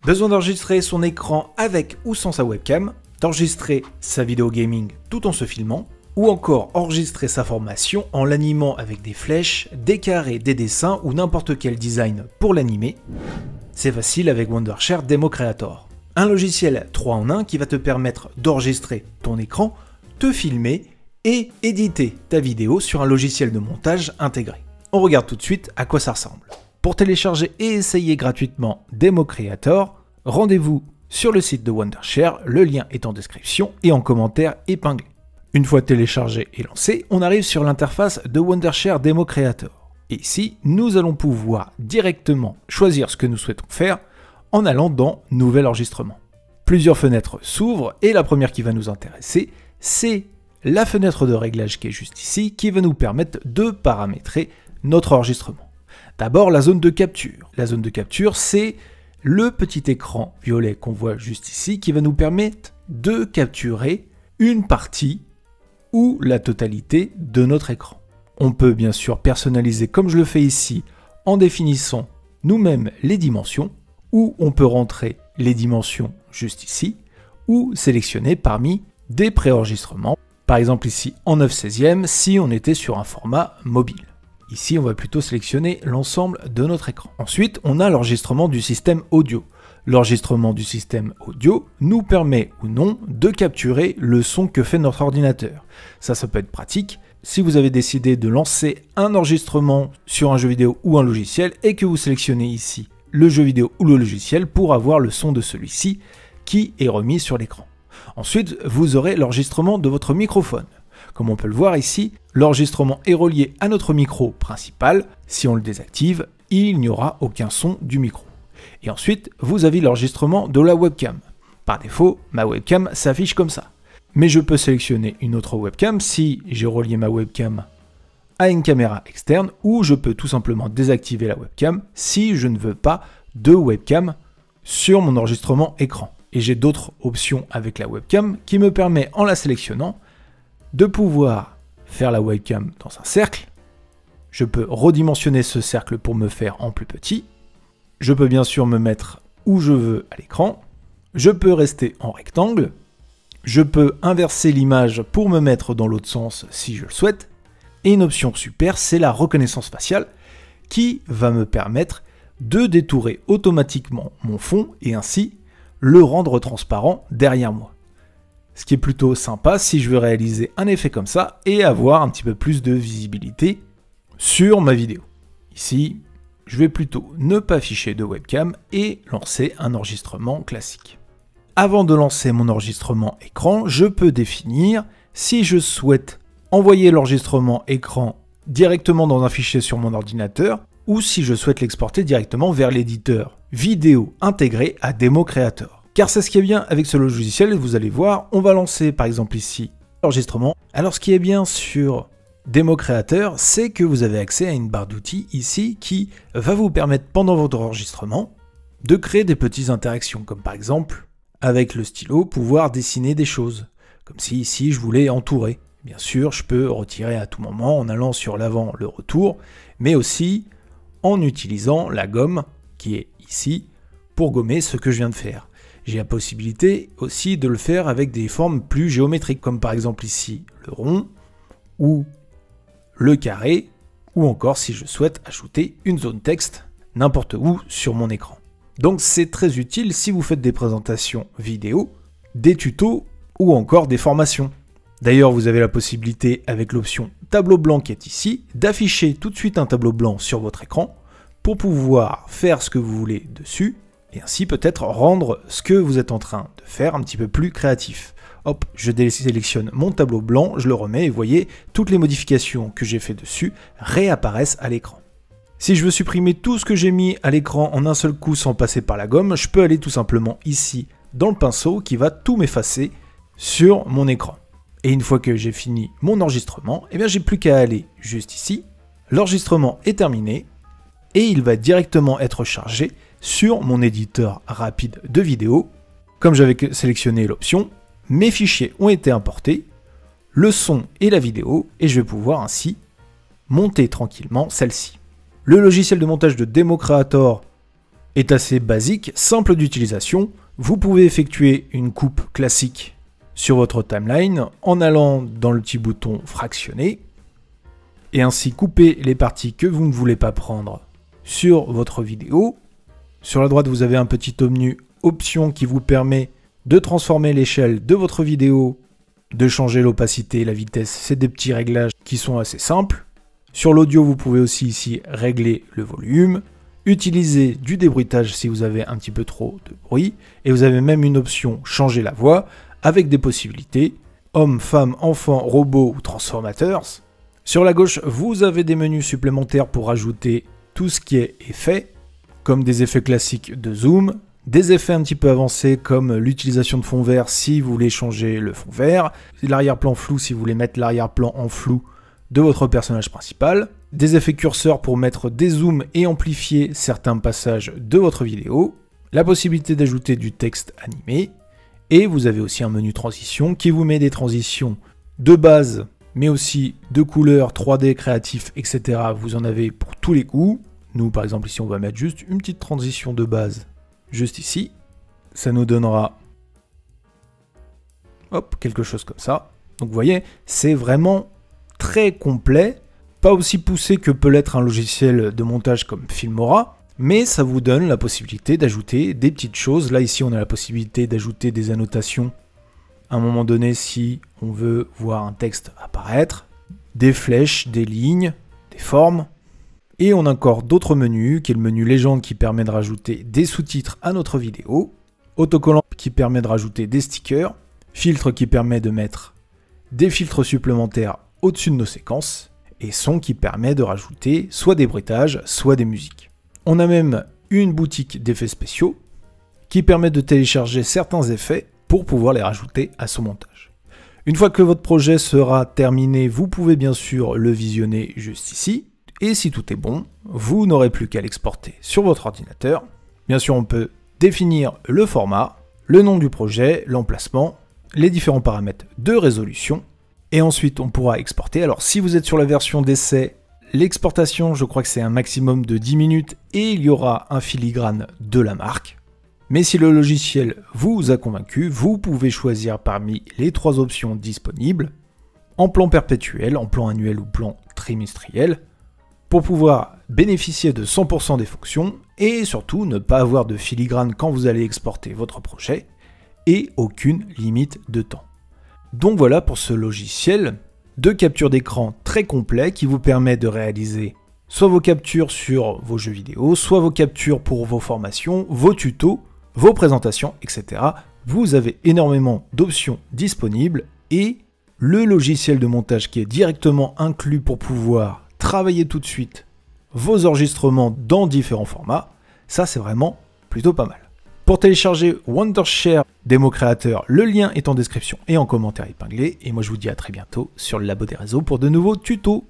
Besoin d'enregistrer son écran avec ou sans sa webcam, d'enregistrer sa vidéo gaming tout en se filmant, ou encore enregistrer sa formation en l'animant avec des flèches, des carrés, des dessins ou n'importe quel design pour l'animer. C'est facile avec Wondershare Demo Creator. Un logiciel 3 en 1 qui va te permettre d'enregistrer ton écran, te filmer et éditer ta vidéo sur un logiciel de montage intégré. On regarde tout de suite à quoi ça ressemble. Pour télécharger et essayer gratuitement Demo Creator, rendez-vous sur le site de Wondershare, le lien est en description et en commentaire épinglé. Une fois téléchargé et lancé, on arrive sur l'interface de Wondershare Demo Creator. Et ici, nous allons pouvoir directement choisir ce que nous souhaitons faire en allant dans Nouvel enregistrement. Plusieurs fenêtres s'ouvrent et la première qui va nous intéresser, c'est la fenêtre de réglage qui est juste ici, qui va nous permettre de paramétrer notre enregistrement. D'abord, la zone de capture. La zone de capture, c'est le petit écran violet qu'on voit juste ici, qui va nous permettre de capturer une partie ou la totalité de notre écran. On peut bien sûr personnaliser comme je le fais ici en définissant nous-mêmes les dimensions, ou on peut rentrer les dimensions juste ici, ou sélectionner parmi des préenregistrements, par exemple ici en 9/16 si on était sur un format mobile. Ici on va plutôt sélectionner l'ensemble de notre écran. Ensuite on a l'enregistrement du système audio. L'enregistrement du système audio nous permet ou non de capturer le son que fait notre ordinateur. Ça peut être pratique si vous avez décidé de lancer un enregistrement sur un jeu vidéo ou un logiciel et que vous sélectionnez ici le jeu vidéo ou le logiciel pour avoir le son de celui-ci qui est remis sur l'écran. Ensuite, vous aurez l'enregistrement de votre microphone. Comme on peut le voir ici, l'enregistrement est relié à notre micro principal. Si on le désactive, il n'y aura aucun son du micro. Et ensuite, vous avez l'enregistrement de la webcam. Par défaut, ma webcam s'affiche comme ça. Mais je peux sélectionner une autre webcam si j'ai relié ma webcam à une caméra externe, ou je peux tout simplement désactiver la webcam si je ne veux pas de webcam sur mon enregistrement écran. Et j'ai d'autres options avec la webcam qui me permet, en la sélectionnant, de pouvoir faire la webcam dans un cercle. Je peux redimensionner ce cercle pour me faire en plus petit. Je peux bien sûr me mettre où je veux à l'écran. Je peux rester en rectangle. Je peux inverser l'image pour me mettre dans l'autre sens si je le souhaite. Et une option super, c'est la reconnaissance faciale qui va me permettre de détourer automatiquement mon fond et ainsi le rendre transparent derrière moi. Ce qui est plutôt sympa si je veux réaliser un effet comme ça et avoir un petit peu plus de visibilité sur ma vidéo. Ici, je vais plutôt ne pas afficher de webcam et lancer un enregistrement classique. Avant de lancer mon enregistrement écran, je peux définir si je souhaite envoyer l'enregistrement écran directement dans un fichier sur mon ordinateur ou si je souhaite l'exporter directement vers l'éditeur vidéo intégré à Demo Creator. Car c'est ce qui est bien avec ce logiciel, vous allez voir, on va lancer par exemple ici l'enregistrement. Alors ce qui est bien sur Demo Creator, c'est que vous avez accès à une barre d'outils ici qui va vous permettre pendant votre enregistrement de créer des petites interactions, comme par exemple avec le stylo pouvoir dessiner des choses, comme si ici je voulais entourer. Bien sûr, je peux retirer à tout moment en allant sur l'avant le retour, mais aussi en utilisant la gomme qui est ici pour gommer ce que je viens de faire. J'ai la possibilité aussi de le faire avec des formes plus géométriques, comme par exemple ici le rond ou le carré, ou encore si je souhaite ajouter une zone texte n'importe où sur mon écran. Donc c'est très utile si vous faites des présentations vidéo, des tutos ou encore des formations. D'ailleurs, vous avez la possibilité, avec l'option tableau blanc qui est ici, d'afficher tout de suite un tableau blanc sur votre écran pour pouvoir faire ce que vous voulez dessus et ainsi peut-être rendre ce que vous êtes en train de faire un petit peu plus créatif. Hop, je désélectionne mon tableau blanc, je le remets et vous voyez, toutes les modifications que j'ai fait dessus réapparaissent à l'écran. Si je veux supprimer tout ce que j'ai mis à l'écran en un seul coup sans passer par la gomme, je peux aller tout simplement ici dans le pinceau qui va tout m'effacer sur mon écran. Et une fois que j'ai fini mon enregistrement, eh bien j'ai plus qu'à aller juste ici. L'enregistrement est terminé et il va directement être chargé sur mon éditeur rapide de vidéo. Comme j'avais sélectionné l'option, mes fichiers ont été importés, le son et la vidéo, et je vais pouvoir ainsi monter tranquillement celle-ci. Le logiciel de montage de Demo Creator est assez basique, simple d'utilisation. Vous pouvez effectuer une coupe classique sur votre timeline en allant dans le petit bouton fractionner et ainsi couper les parties que vous ne voulez pas prendre sur votre vidéo. Sur la droite, vous avez un petit menu options qui vous permet de transformer l'échelle de votre vidéo, de changer l'opacité et la vitesse. C'est des petits réglages qui sont assez simples. Sur l'audio, vous pouvez aussi ici régler le volume, utiliser du débruitage si vous avez un petit peu trop de bruit, et vous avez même une option changer la voix avec des possibilités homme, femme, enfant, robot ou transformateurs. Sur la gauche, vous avez des menus supplémentaires pour ajouter tout ce qui est effets, comme des effets classiques de zoom, des effets un petit peu avancés comme l'utilisation de fond vert si vous voulez changer le fond vert, l'arrière-plan flou si vous voulez mettre l'arrière-plan en flou de votre personnage principal, des effets curseurs pour mettre des zooms et amplifier certains passages de votre vidéo, la possibilité d'ajouter du texte animé, et vous avez aussi un menu transition qui vous met des transitions de base, mais aussi de couleurs, 3D, créatifs, etc. Vous en avez pour tous les goûts. Nous, par exemple, ici, on va mettre juste une petite transition de base, juste ici. Ça nous donnera, hop, quelque chose comme ça. Donc, vous voyez, c'est vraiment très complet, pas aussi poussé que peut l'être un logiciel de montage comme Filmora, mais ça vous donne la possibilité d'ajouter des petites choses. Là, ici, on a la possibilité d'ajouter des annotations à un moment donné si on veut voir un texte apparaître, des flèches, des lignes, des formes. Et on a encore d'autres menus, qui est le menu légende qui permet de rajouter des sous-titres à notre vidéo, autocollant qui permet de rajouter des stickers, filtre qui permet de mettre des filtres supplémentaires au-dessus de nos séquences, et son qui permet de rajouter soit des bruitages, soit des musiques. On a même une boutique d'effets spéciaux qui permet de télécharger certains effets pour pouvoir les rajouter à son montage. Une fois que votre projet sera terminé, vous pouvez bien sûr le visionner juste ici, et si tout est bon, vous n'aurez plus qu'à l'exporter sur votre ordinateur. Bien sûr, on peut définir le format, le nom du projet, l'emplacement, les différents paramètres de résolution, et ensuite on pourra exporter. Alors si vous êtes sur la version d'essai, l'exportation, je crois que c'est un maximum de 10 minutes, et il y aura un filigrane de la marque. Mais si le logiciel vous a convaincu, vous pouvez choisir parmi les 3 options disponibles, en plan perpétuel, en plan annuel ou plan trimestriel, pour pouvoir bénéficier de 100% des fonctions et surtout ne pas avoir de filigrane quand vous allez exporter votre projet et aucune limite de temps. Donc voilà pour ce logiciel de capture d'écran très complet qui vous permet de réaliser soit vos captures sur vos jeux vidéo, soit vos captures pour vos formations, vos tutos, vos présentations, etc. Vous avez énormément d'options disponibles et le logiciel de montage qui est directement inclus pour pouvoir travailler tout de suite vos enregistrements dans différents formats, ça c'est vraiment plutôt pas mal. Pour télécharger Wondershare Démo Créateur, le lien est en description et en commentaire épinglé. Et moi je vous dis à très bientôt sur le Labo des Réseaux pour de nouveaux tutos.